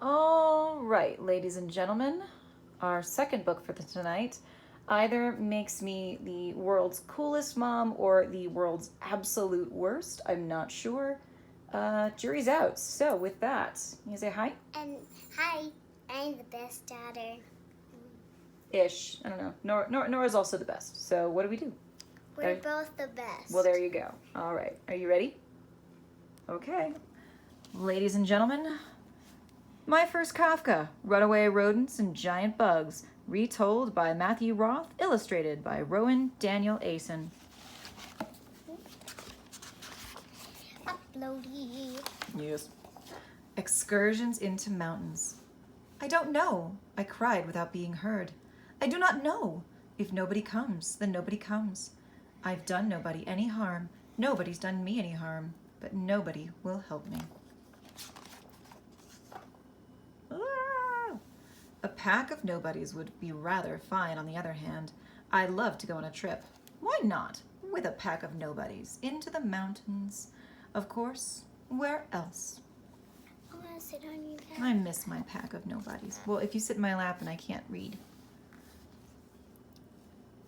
All right, ladies and gentlemen, our second book for tonight either makes me the world's coolest mom or the world's absolute worst. I'm not sure. Jury's out. So, with that, you say hi? And hi, I'm the best daughter. Ish. I don't know. Nora's also the best. So, what do we do? We're both the best. Well, there you go. All right. Are you ready? Okay. Ladies and gentlemen, My First Kafka, Runaway Rodents and Giant Bugs, retold by Matthew Roth, illustrated by Rowan Daniel Asen. Uploady. Yes. Excursions into mountains. I don't know. I cried without being heard. I do not know. If nobody comes, then nobody comes. I've done nobody any harm. Nobody's done me any harm. But nobody will help me. A pack of nobodies would be rather fine, on the other hand. I'd love to go on a trip. Why not? With a pack of nobodies. Into the mountains. Of course, where else? I want to sit on your lap. I miss my pack of nobodies. Well, if you sit in my lap, then I can't read.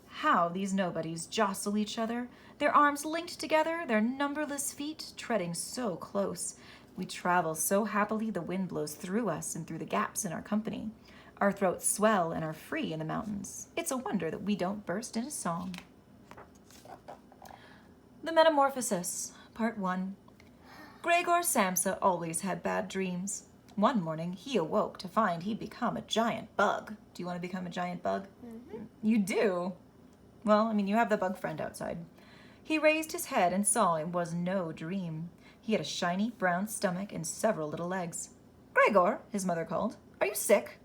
How these nobodies jostle each other, their arms linked together, their numberless feet treading so close. We travel so happily the wind blows through us and through the gaps in our company. Our throats swell and are free in the mountains. It's a wonder that we don't burst into song. The Metamorphosis, Part 1. Gregor Samsa always had bad dreams. One morning, he awoke to find he'd become a giant bug. Do you want to become a giant bug? Mm-hmm. You do? Well, I mean, you have the bug friend outside. He raised his head and saw it was no dream. He had a shiny brown stomach and several little legs. Gregor, his mother called, are you sick?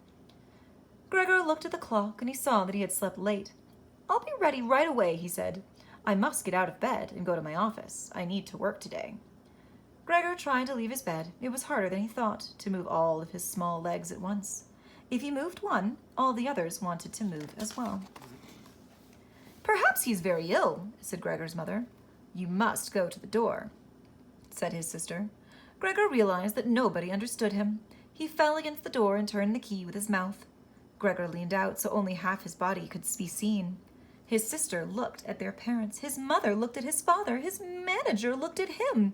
Gregor looked at the clock and he saw that he had slept late. I'll be ready right away, he said. I must get out of bed and go to my office. I need to work today. Gregor tried to leave his bed. It was harder than he thought to move all of his small legs at once. If he moved one, all the others wanted to move as well. Perhaps he's very ill, said Gregor's mother. You must go to the door, said his sister. Gregor realized that nobody understood him. He fell against the door and turned the key with his mouth. Gregor leaned out so only half his body could be seen. His sister looked at their parents. His mother looked at his father. His manager looked at him.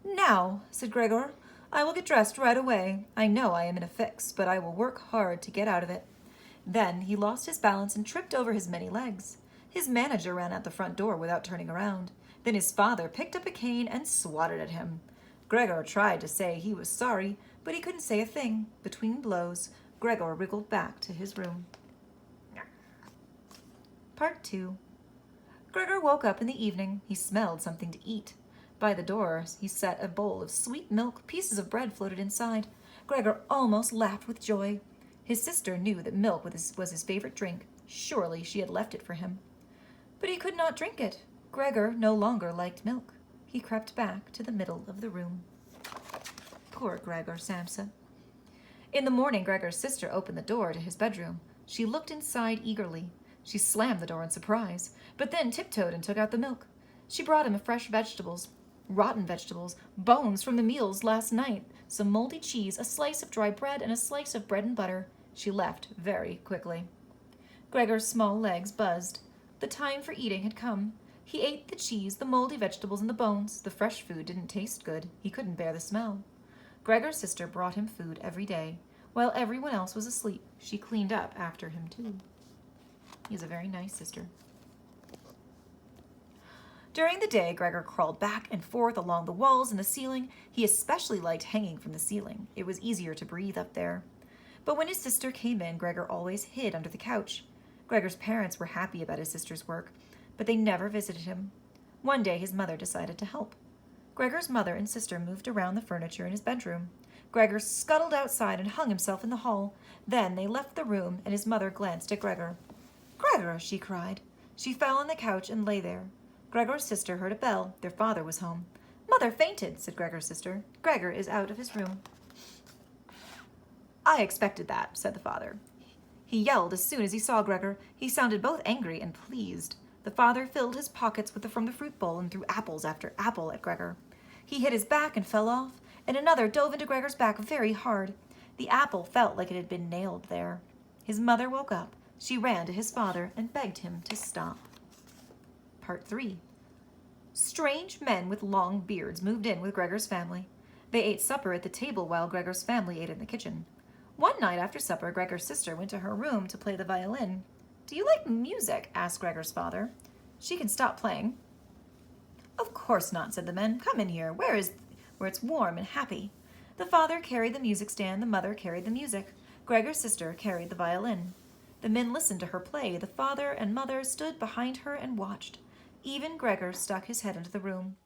Now, said Gregor, I will get dressed right away. I know I am in a fix, but I will work hard to get out of it. Then he lost his balance and tripped over his many legs. His manager ran out the front door without turning around. Then his father picked up a cane and swatted at him. Gregor tried to say he was sorry, but he couldn't say a thing. Between blows, Gregor wriggled back to his room. Part 2. Gregor woke up in the evening. He smelled something to eat. By the door, he set a bowl of sweet milk. Pieces of bread floated inside. Gregor almost laughed with joy. His sister knew that milk was his favorite drink. Surely she had left it for him. But he could not drink it. Gregor no longer liked milk. He crept back to the middle of the room. Poor Gregor Samsa. In the morning, Gregor's sister opened the door to his bedroom. She looked inside eagerly. She slammed the door in surprise, but then tiptoed and took out the milk. She brought him fresh vegetables, rotten vegetables, bones from the meals last night, some moldy cheese, a slice of dry bread, and a slice of bread and butter. She left very quickly. Gregor's small legs buzzed. The time for eating had come. He ate the cheese, the moldy vegetables, and the bones. The fresh food didn't taste good. He couldn't bear the smell. Gregor's sister brought him food every day. While everyone else was asleep, she cleaned up after him too. He's a very nice sister. During the day, Gregor crawled back and forth along the walls and the ceiling. He especially liked hanging from the ceiling. It was easier to breathe up there. But when his sister came in, Gregor always hid under the couch. Gregor's parents were happy about his sister's work, but they never visited him. One day, his mother decided to help. Gregor's mother and sister moved around the furniture in his bedroom. Gregor scuttled outside and hung himself in the hall. Then they left the room, and his mother glanced at Gregor. Gregor, she cried. She fell on the couch and lay there. Gregor's sister heard a bell. Their father was home. Mother fainted, said Gregor's sister. Gregor is out of his room. I expected that, said the father. He yelled as soon as he saw Gregor. He sounded both angry and pleased. The father filled his pockets from the fruit bowl and threw apples after apple at Gregor. He hit his back and fell off, and another dove into Gregor's back very hard. The apple felt like it had been nailed there. His mother woke up. She ran to his father and begged him to stop. Part 3. Strange men with long beards moved in with Gregor's family. They ate supper at the table while Gregor's family ate in the kitchen. One night after supper, Gregor's sister went to her room to play the violin. "Do you like music?" asked Gregor's father. "She can stop playing." "Of course not," said the men. "Come in here, where it's warm and happy." The father carried the music stand, the mother carried the music. Gregor's sister carried the violin. The men listened to her play. The father and mother stood behind her and watched. Even Gregor stuck his head into the room.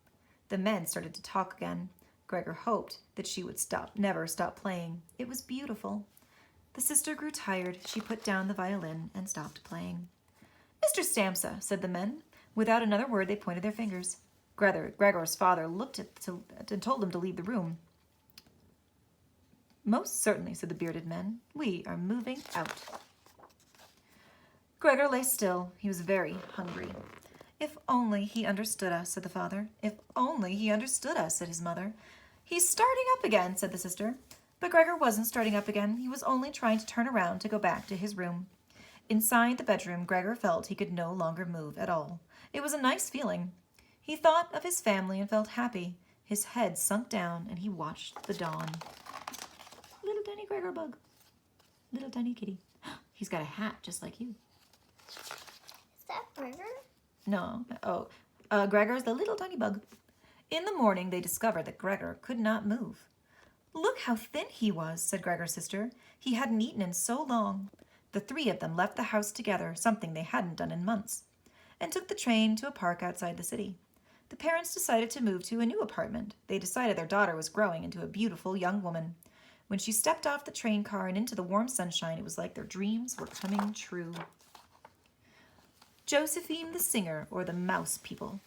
The men started to talk again. Gregor hoped that she would never stop playing. It was beautiful. The sister grew tired. She put down the violin and stopped playing. "Mr. Stamsa," said the men. Without another word, they pointed their fingers. Gregor's father looked and told him to leave the room. "Most certainly," said the bearded men. "We are moving out." Gregor lay still. He was very hungry. "If only he understood us," said the father. "If only he understood us," said his mother. "He's starting up again," said the sister. But Gregor wasn't starting up again. He was only trying to turn around to go back to his room. Inside the bedroom, Gregor felt he could no longer move at all. It was a nice feeling. He thought of his family and felt happy. His head sunk down and he watched the dawn. Little tiny Gregor bug. Little tiny kitty. He's got a hat just like you. Is that Gregor? No. Gregor's the little tiny bug. In the morning, they discovered that Gregor could not move. "Look how thin he was," said Gregor's sister. "He hadn't eaten in so long." The three of them left the house together, something they hadn't done in months, and took the train to a park outside the city. The parents decided to move to a new apartment. They decided their daughter was growing into a beautiful young woman. When she stepped off the train car and into the warm sunshine, it was like their dreams were coming true. Josephine the Singer, or the Mouse People.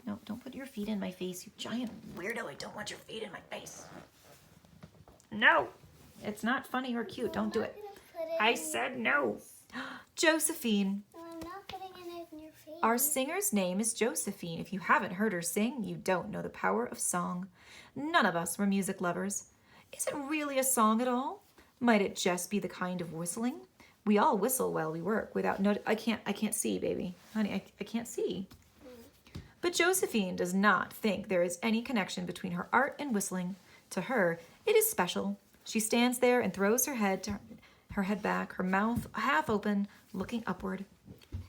No, don't put your feet in my face, you giant weirdo. I don't want your feet in my face. No, it's not funny or cute. Don't do it. I said no. Josephine. No, I'm not putting it in your face. Our singer's name is Josephine. If you haven't heard her sing, you don't know the power of song. None of us were music lovers. Is it really a song at all? Might it just be the kind of whistling? We all whistle while we work without I can't see, baby. Honey, I can't see. But Josephine does not think there is any connection between her art and whistling. To her, it is special. She stands there and throws her head back, her mouth half open, looking upward.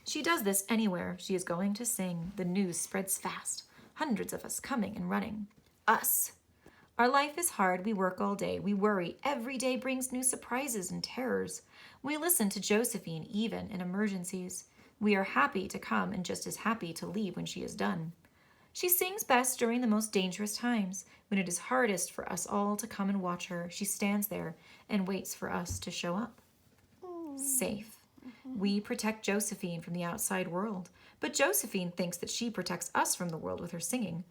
She does this anywhere she is going to sing. The news spreads fast. Hundreds of us coming and running. Us. Our life is hard. We work all day. We worry. Every day brings new surprises and terrors. We listen to Josephine even in emergencies. We are happy to come and just as happy to leave when she is done. She sings best during the most dangerous times, when it is hardest for us all to come and watch her. She stands there and waits for us to show up. Safe. We protect Josephine from the outside world, but Josephine thinks that she protects us from the world with her singing.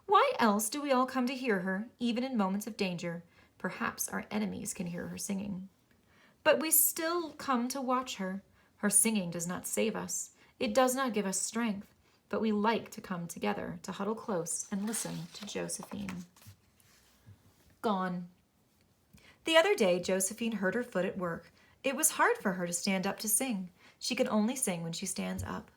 Why else do we all come to hear her, even in moments of danger? Perhaps our enemies can hear her singing. But we still come to watch her. Her singing does not save us. It does not give us strength, but we like to come together to huddle close and listen to Josephine. Gone. The other day, Josephine hurt her foot at work. It was hard for her to stand up to sing. She can only sing when she stands up.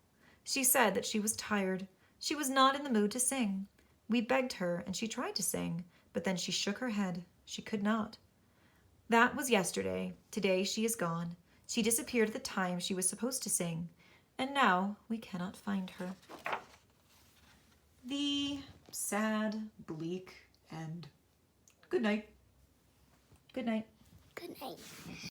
She said that she was tired. She was not in the mood to sing. We begged her, and she tried to sing, but then she shook her head. She could not. That was yesterday. Today she is gone. She disappeared at the time she was supposed to sing, and now we cannot find her. The sad, bleak end. Good night. Good night. Good night.